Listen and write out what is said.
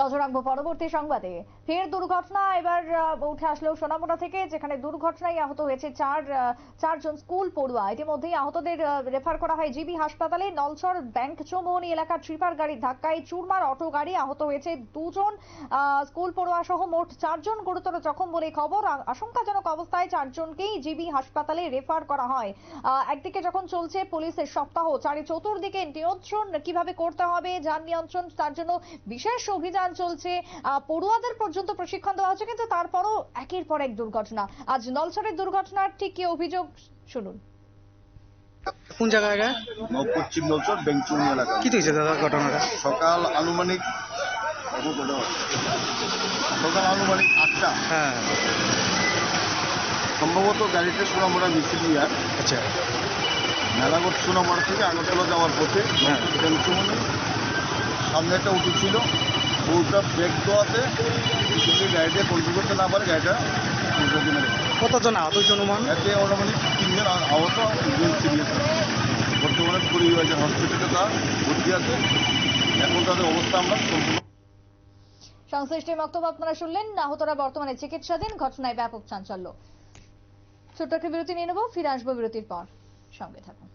নজর রাখবো পরবর্তী সংবাদে। ফের দুর্ঘটনা এবার উঠে আসলো সোনামুড়া থেকে, যেখানে দুর্ঘটনায় আহত হয়েছে চারজন স্কুল পড়ুয়া। ইতিমধ্যেই আহতদের রেফার করা হয় জিবি হাসপাতালে। নলছর ব্যাংক চৌমুহনী এলাকার ট্রিপার গাড়ির ধাক্কায় চুরমার অটো গাড়ি, আহত হয়েছে দুজন স্কুল পড়ুয়া সহ মোট চারজন গুরুতর জখম বলে খবর। আশঙ্কাজনক অবস্থায় চারজনকেই জিবি হাসপাতালে রেফার করা হয়। একদিকে যখন চলছে পুলিশের সপ্তাহ, চতুর্দিকে নিয়ন্ত্রণ কিভাবে করতে হবে, যান নিয়ন্ত্রণ, তার জন্য বিশেষ অভিযান চলছে। পড়ুয়াদের পর্যন্ত প্রশিক্ষণ দেওয়া হচ্ছে, কিন্তু তারপরও একের পর এক দুর্ঘটনা। আজ নলছরের দুর্ঘটনার ঠিক কি অভিযোগ শুনুন। কোন জায়গায় এটা? পশ্চিম নলছর বেংচুনি এলাকা। কি হয়েছে দাদা ঘটনাটা? সকাল আনুমানিক 8টা। হ্যাঁ, সম্ভবত গাড়িতে সোনামুড়া মিছিল ইয়ার। আচ্ছা। মেলাগড় সোনামুড়া থেকে আগরতলা যাওয়ার পথে হ্যাঁ। বেংচুনি সামনে একটা উঁচু ছিল, বউটা ব্রেক দেওয়াতে গাড়িটা কন্ট্রোল করতে না পারে গাড়িটা কতজন আহত হয়েছে অনুমান? এতে অনুমানিক 3 জন আহত, 2 জন সিরিয়াস আছে। বর্তমানে পরিবারের হসপিটালে তারা ভর্তি আছে। এখন তাদের অবস্থা আমরা সম্পূর্ণ। সংশ্লিষ্টের বক্তব্য আপনারা শুনলেন। আহতরা বর্তমানে চিকিৎসাধীন। ঘটনায় ব্যাপক চাঞ্চল্য। ছোট্ট একটা বিরতি নিয়ে নেব, ফিরে আসবো বিরতির পর। সঙ্গে থাকুন।